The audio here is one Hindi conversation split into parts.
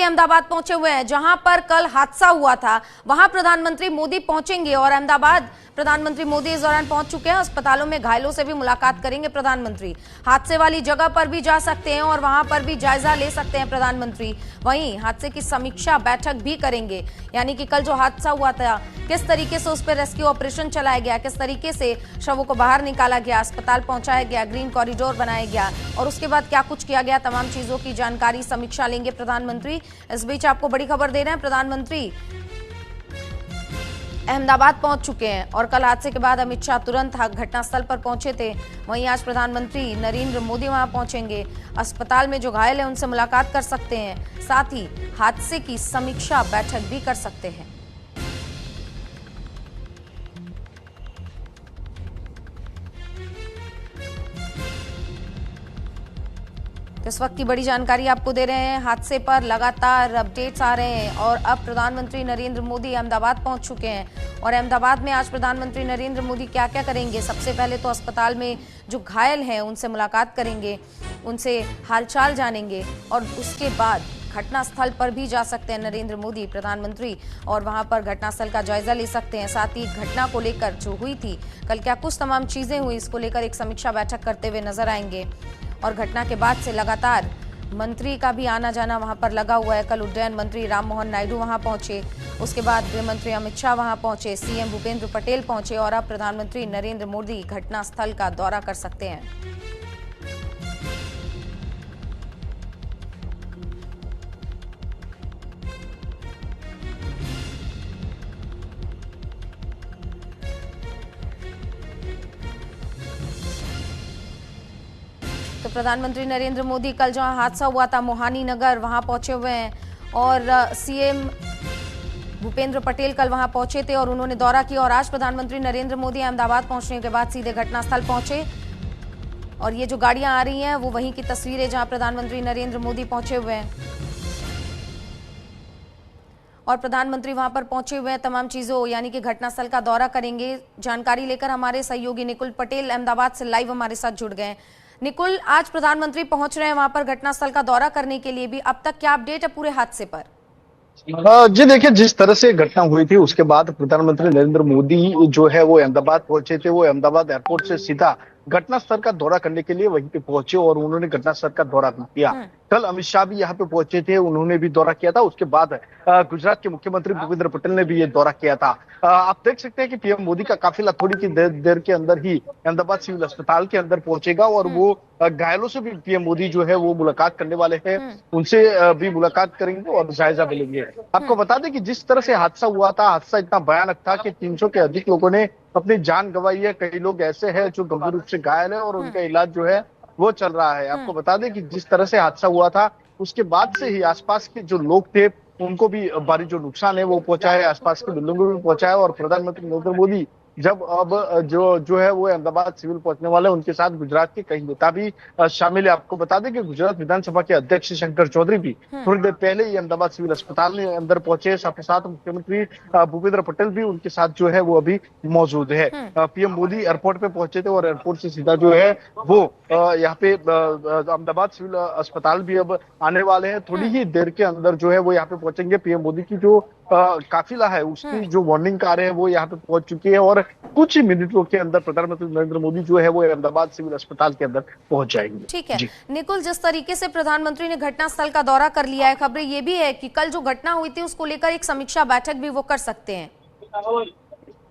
अहमदाबाद पहुंचे हुए हैं। जहां पर कल हादसा हुआ था वहां प्रधानमंत्री मोदी पहुंचेंगे और अहमदाबाद प्रधानमंत्री मोदी इस दौरान पहुंच चुके हैं। अस्पतालों में घायलों से भी मुलाकात करेंगे प्रधानमंत्री। हादसे वाली जगह पर भी जा सकते हैं और वहां पर भी जायजा ले सकते हैं प्रधानमंत्री। वहीं हादसे की समीक्षा बैठक भी करेंगे, यानी कि कल जो हादसा हुआ था किस तरीके से उस पर रेस्क्यू ऑपरेशन चलाया गया, किस तरीके से शवों को बाहर निकाला गया, अस्पताल पहुंचाया गया, ग्रीन कॉरिडोर बनाया गया और उसके बाद क्या कुछ किया गया, तमाम चीजों की जानकारी समीक्षा लेंगे प्रधानमंत्री। इस बीच आपको बड़ी खबर दे रहे हैं, प्रधानमंत्री अहमदाबाद पहुंच चुके हैं और कल हादसे के बाद अमित शाह तुरंत घटनास्थल पर पहुंचे थे। वहीं आज प्रधानमंत्री नरेंद्र मोदी वहां पहुंचेंगे। अस्पताल में जो घायल हैं उनसे मुलाकात कर सकते हैं, साथ ही हादसे की समीक्षा बैठक भी कर सकते हैं। इस वक्त की बड़ी जानकारी आपको दे रहे हैं। हादसे पर लगातार अपडेट्स आ रहे हैं और अब प्रधानमंत्री नरेंद्र मोदी अहमदाबाद पहुंच चुके हैं और अहमदाबाद में आज प्रधानमंत्री नरेंद्र मोदी क्या क्या करेंगे। सबसे पहले तो अस्पताल में जो घायल हैं उनसे मुलाकात करेंगे, उनसे हालचाल जानेंगे और उसके बाद घटनास्थल पर भी जा सकते हैं नरेंद्र मोदी प्रधानमंत्री और वहां पर घटनास्थल का जायजा ले सकते हैं। साथ ही घटना को लेकर जो हुई थी कल, क्या कुछ तमाम चीजें हुई, इसको लेकर एक समीक्षा बैठक करते हुए नजर आएंगे। और घटना के बाद से लगातार मंत्री का भी आना जाना वहां पर लगा हुआ है। कल उड्डयन मंत्री राममोहन नायडू वहां पहुंचे, उसके बाद गृह मंत्री अमित शाह वहां पहुंचे, सीएम भूपेंद्र पटेल पहुंचे और अब प्रधानमंत्री नरेंद्र मोदी घटनास्थल का दौरा कर सकते हैं। तो प्रधानमंत्री नरेंद्र मोदी कल जहां हादसा हुआ था मोहानी नगर वहां पहुंचे हुए हैं और सीएम भूपेंद्र पटेल कल वहां पहुंचे थे और उन्होंने दौरा किया और आज प्रधानमंत्री नरेंद्र मोदी अहमदाबाद पहुंचने के बाद सीधे घटनास्थल पहुंचे और ये जो गाड़ियां आ रही हैं वो वहीं की तस्वीरें जहां प्रधानमंत्री नरेंद्र मोदी पहुंचे हुए हैं और प्रधानमंत्री वहां पर पहुंचे हुए हैं। तमाम चीजों यानी कि घटनास्थल का दौरा करेंगे। जानकारी लेकर हमारे सहयोगी निकुल पटेल अहमदाबाद से लाइव हमारे साथ जुड़ गए। निकुल, आज प्रधानमंत्री पहुंच रहे हैं वहां पर घटनास्थल का दौरा करने के लिए भी, अब तक क्या अपडेट है पूरे हादसे पर? जी देखिए, जिस तरह से घटना हुई थी उसके बाद प्रधानमंत्री नरेंद्र मोदी जो है वो अहमदाबाद पहुंचे थे। वो अहमदाबाद एयरपोर्ट से सीधा घटनास्थल का दौरा करने के लिए वहीं पे पहुंचे और उन्होंने घटनास्थल का दौरा भी किया। कल अमित शाह भी यहाँ पे पहुंचे थे, उन्होंने भी दौरा किया था। उसके बाद गुजरात के मुख्यमंत्री भूपेंद्र पटेल ने भी ये दौरा किया था। आप देख सकते हैं कि पीएम मोदी का काफिला थोड़ी की देर के अंदर ही अहमदाबाद सिविल अस्पताल के अंदर पहुंचेगा और वो घायलों से भी पीएम मोदी जो है वो मुलाकात करने वाले हैं। उनसे भी मुलाकात करेंगे और जायजा भी लेंगे। आपको बता दें कि जिस तरह से हादसा हुआ था, हादसा इतना भयानक था कि 300 के अधिक लोगों ने अपनी जान गंवाई है। कई लोग ऐसे हैं जो गंभीर रूप से घायल है और उनका इलाज जो है वो चल रहा है। आपको बता दें कि जिस तरह से हादसा हुआ था उसके बाद से ही आसपास के जो लोग थे उनको भी भारी जो नुकसान है वो पहुंचा है, आसपास के बिल्डिंगों को भी पहुंचा है। और प्रधानमंत्री नरेंद्र मोदी जब अब जो है वो अहमदाबाद सिविल पहुंचने वाले, उनके साथ गुजरात के कई नेता भी शामिल है। आपको बता दें कि गुजरात विधानसभा के अध्यक्ष शंकर चौधरी भी थोड़ी देर पहले ही अहमदाबाद सिविल अस्पताल में अंदर पहुंचे। साथ ही साथ मुख्यमंत्री भूपेंद्र पटेल भी उनके साथ जो है वो अभी मौजूद है। पीएम मोदी एयरपोर्ट पे पहुंचे थे और एयरपोर्ट से सीधा जो है वो यहाँ पे अहमदाबाद सिविल अस्पताल भी अब आने वाले हैं। थोड़ी ही देर के अंदर जो है वो यहाँ पे पहुंचेंगे। पीएम मोदी की जो काफिला है उसकी जो वार्निंग कार है वो यहाँ पे पहुंच चुकी है और कुछ ही मिनटों के अंदर प्रधानमंत्री नरेंद्र मोदी जो है वो अहमदाबाद सिविल अस्पताल के अंदर पहुंच जाएंगे। ठीक है निकुल, जिस तरीके से प्रधानमंत्री ने घटनास्थल का दौरा कर लिया है, खबरें ये भी है कि कल जो घटना हुई थी उसको लेकर एक समीक्षा बैठक भी वो कर सकते हैं।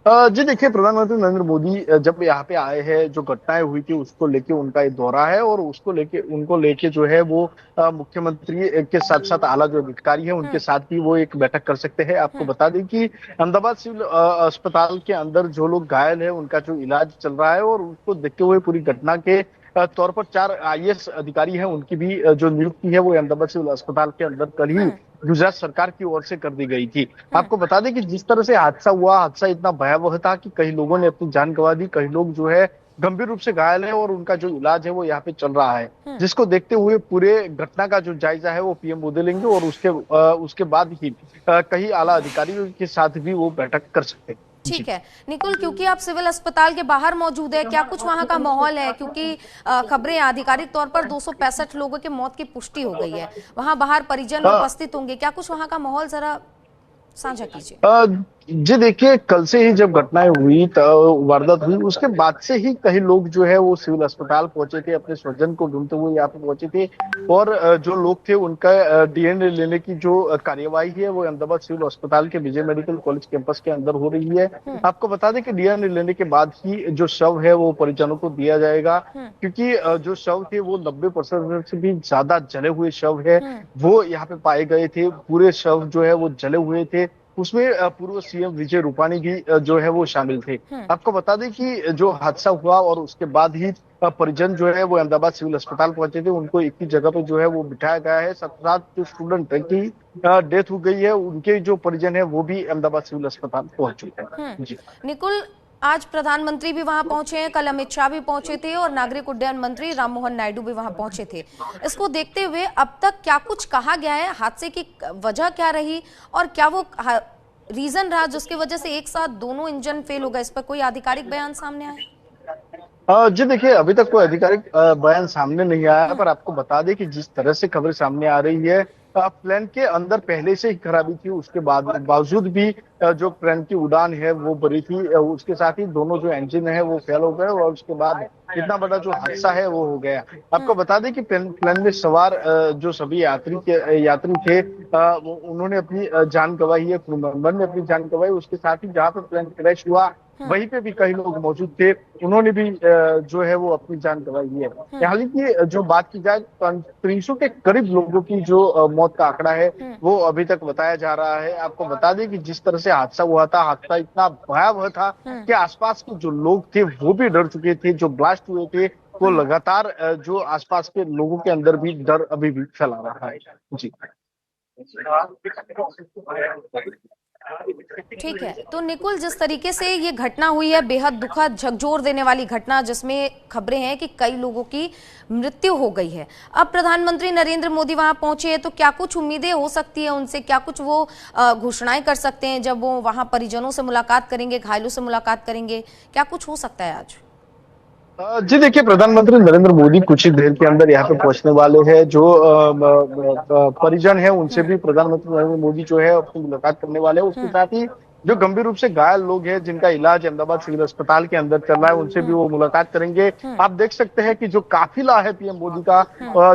जी देखिए, प्रधानमंत्री नरेंद्र मोदी जब यहाँ पे आए हैं, जो घटनाएं हुई थी उसको लेके उनका ये दौरा है और उनको लेके जो है वो मुख्यमंत्री के साथ साथ आला जो अधिकारी है उनके साथ भी वो एक बैठक कर सकते हैं। आपको बता दें कि अहमदाबाद सिविल अस्पताल के अंदर जो लोग घायल है उनका जो इलाज चल रहा है और उसको देखते हुए पूरी घटना के तौर पर 4 आईएएस अधिकारी हैं, उनकी भी जो नियुक्ति है वो अहमदाबाद सिविल अस्पताल के अंदर कल ही गुजरात सरकार की ओर से कर दी गई थी। आपको बता दें कि जिस तरह से हादसा हुआ, हादसा इतना भयावह था कि कई लोगों ने अपनी जान गंवा दी, कई लोग जो है गंभीर रूप से घायल है और उनका जो इलाज है वो यहाँ पे चल रहा है। जिसको देखते हुए पूरे घटना का जो जायजा है वो पीएम मोदी लेंगे और उसके बाद ही कई आला अधिकारियों के साथ भी वो बैठक कर सकते हैं। ठीक है निकुल, क्योंकि आप सिविल अस्पताल के बाहर मौजूद है, क्या कुछ वहां का माहौल है? क्योंकि खबरें आधिकारिक तौर पर 265 लोगों की मौत की पुष्टि हो गई है, वहां बाहर परिजन उपस्थित होंगे, क्या कुछ वहां का माहौल जरा साझा कीजिए। जी देखिए, कल से ही जब घटनाएं हुई तो वारदात हुई, उसके बाद से ही कई लोग जो है वो सिविल अस्पताल पहुंचे थे, अपने स्वजन को ढूंढते हुए यहाँ पे पहुंचे थे। और जो लोग थे उनका डीएनए लेने की जो कार्यवाही है वो अहमदाबाद सिविल अस्पताल के विजय मेडिकल कॉलेज कैंपस के अंदर हो रही है। आपको बता दें कि डीएनए लेने के बाद ही जो शव है वो परिजनों को दिया जाएगा, क्योंकि जो शव थे वो 90% से भी ज्यादा जले हुए शव है वो यहाँ पे पाए गए थे। पूरे शव जो है वो जले हुए थे, उसमें पूर्व सीएम विजय रूपाणी भी जो है वो शामिल थे। आपको बता दें कि जो हादसा हुआ और उसके बाद ही परिजन जो है वो अहमदाबाद सिविल अस्पताल पहुंचे थे, उनको एक ही जगह पे जो है वो बिठाया गया है। साथ साथ जो स्टूडेंट की डेथ हो गई है उनके जो परिजन है वो भी अहमदाबाद सिविल अस्पताल पहुंच चुके हैं। जी निकुल, आज प्रधानमंत्री भी वहां पहुंचे हैं, कल अमित शाह भी पहुंचे थे और नागरिक उड्डयन मंत्री राममोहन नायडू भी वहां पहुंचे थे। इसको देखते हुए अब तक क्या कुछ कहा गया है? हादसे की वजह क्या रही और क्या वो रीजन रहा जिसकी वजह से एक साथ दोनों इंजन फेल हो गए? इस पर कोई आधिकारिक बयान सामने आया? जी देखिए, अभी तक कोई आधिकारिक बयान सामने नहीं आया है, पर आपको बता दें कि जिस तरह से खबर सामने आ रही है, प्लेन के अंदर पहले से ही खराबी थी, उसके बावजूद भी जो प्लेन की उड़ान है वो भरी थी, उसके साथ ही दोनों जो इंजन है वो फेल हो गए और उसके बाद इतना बड़ा जो हादसा है वो हो गया। आपको बता दें कि प्लेन में सवार जो सभी यात्री थे उन्होंने अपनी जान गंवाई है, क्रू मेंबर ने अपनी जान गंवाई। उसके साथ ही जहाँ पे प्लेन क्रैश हुआ वहीं पे भी कई लोग मौजूद थे, उन्होंने भी जो है वो अपनी जान गंवाई है। हालांकि जो बात की जाए 300 के करीब लोगों की जो मौत का आंकड़ा है वो अभी तक बताया जा रहा है। आपको बता दें कि जिस तरह से हादसा हुआ था, हादसा इतना भयावह था कि आसपास के जो लोग थे वो भी डर चुके थे। जो ब्लास्ट हुए थे वो लगातार जो आसपास के लोगों के अंदर भी डर अभी भी फैला रहा है। जी ठीक है, तो निकुल, जिस तरीके से ये घटना हुई है, बेहद दुखद झकझोर देने वाली घटना, जिसमें खबरें हैं कि कई लोगों की मृत्यु हो गई है। अब प्रधानमंत्री नरेंद्र मोदी वहां पहुंचे हैं, तो क्या कुछ उम्मीदें हो सकती है उनसे? क्या कुछ वो घोषणाएं कर सकते हैं जब वो वहां परिजनों से मुलाकात करेंगे, घायलों से मुलाकात करेंगे? क्या कुछ हो सकता है आज? जी देखिए, प्रधानमंत्री नरेंद्र मोदी कुछ ही देर के अंदर यहाँ पे पहुंचने वाले हैं। जो परिजन है उनसे भी प्रधानमंत्री नरेंद्र मोदी जो है अपनी मुलाकात करने वाले हैं। उसके साथ ही जो गंभीर रूप से घायल लोग हैं जिनका इलाज अहमदाबाद सिविल अस्पताल के अंदर चल रहा है उनसे भी वो मुलाकात करेंगे। आप देख सकते हैं कि जो काफिला है पीएम मोदी का,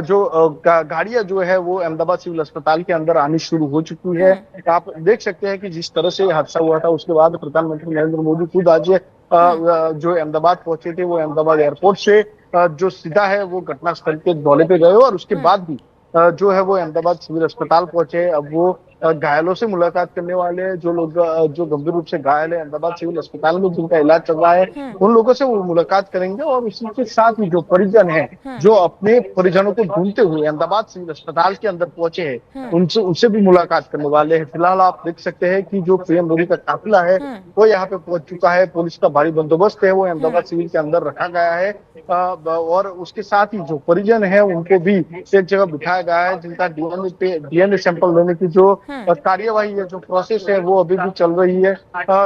जो गाड़ियां जो है वो अहमदाबाद सिविल अस्पताल के अंदर आनी शुरू हो चुकी है। आप देख सकते हैं कि जिस तरह से हादसा हुआ था उसके बाद प्रधानमंत्री नरेंद्र मोदी खुद आज जो अहमदाबाद पहुंचे थे, वो अहमदाबाद एयरपोर्ट से जो सीधा है वो घटनास्थल के दौरे पे गए और उसके बाद भी जो है वो अहमदाबाद सिविल अस्पताल पहुंचे। अब वो घायलों से मुलाकात करने वाले हैं। जो लोग जो गंभीर रूप से घायल है अहमदाबाद सिविल अस्पताल में जिनका इलाज चल रहा है उन लोगों से वो मुलाकात करेंगे। और इसी के साथ ही जो परिजन है जो अपने परिजनों को ढूंढते हुए अहमदाबाद सिविल अस्पताल के अंदर पहुंचे हैं उनसे भी मुलाकात करने वाले हैं। फिलहाल आप देख सकते हैं कि जो पीएम मोदी का काफिला है वो यहाँ पे पहुंच चुका है। पुलिस का भारी बंदोबस्त है वो अहमदाबाद सिविल के अंदर रखा गया है और उसके साथ ही जो परिजन है उनको भी एक जगह बिठाया गया है, जिनका डीएनए सैंपल लेने की जो कार्यवाही है, जो प्रोसेस है वो अभी भी चल रही है।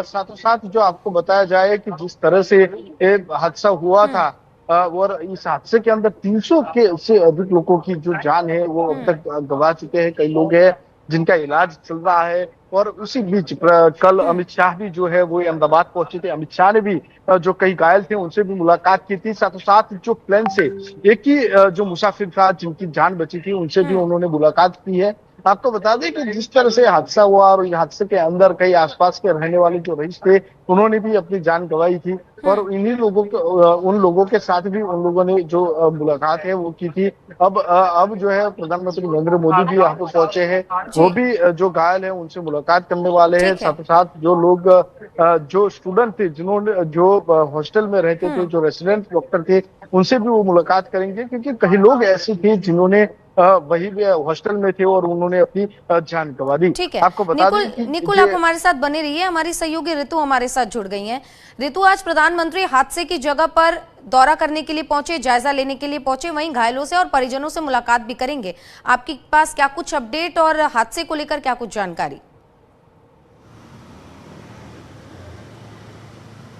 साथों साथ जो आपको बताया जाए कि जिस तरह से एक हादसा हुआ था और इस हादसे के अंदर 300 के से अधिक लोगों की जो जान है वो अब तक गंवा चुके हैं। कई लोग हैं जिनका इलाज चल रहा है। और उसी बीच कल अमित शाह भी जो है वो अहमदाबाद पहुंचे थे। अमित शाह ने भी जो कई घायल थे उनसे भी मुलाकात की थी। साथों साथ जो प्लेन से एक ही जो मुसाफिर था जिनकी जान बची थी उनसे भी उन्होंने मुलाकात की है। आपको बता दें कि जिस तरह से हादसा हुआ और इस हादसे के अंदर कई आसपास के रहने वाले जो रईस थे उन्होंने भी अपनी जान गंवाई थी और इन्हीं लोगों के उन लोगों के साथ भी उन लोगों ने जो मुलाकात है वो की थी। अब जो है प्रधानमंत्री नरेंद्र मोदी भी यहाँ पे पहुंचे हैं, वो भी जो घायल है उनसे मुलाकात करने वाले हैं। साथ साथ जो लोग जो स्टूडेंट थे जिन्होंने जो हॉस्टल में रहते थे, जो रेसिडेंट डॉक्टर थे, उनसे भी वो मुलाकात करेंगे क्योंकि कई लोग ऐसे थे जिन्होंने वही भी हॉस्टल में थे और उन्होंने अपनी जान गंवा दी। ठीक है, आपको बता दें निकुल आप हमारे साथ बने रहिए। हमारी सहयोगी ऋतु हमारे साथ जुड़ गई हैं। ऋतु, आज प्रधानमंत्री हादसे की जगह पर दौरा करने के लिए पहुंचे, जायजा लेने के लिए पहुंचे, वहीं घायलों से और परिजनों से मुलाकात भी करेंगे। आपके पास क्या कुछ अपडेट और हादसे को लेकर क्या कुछ जानकारी?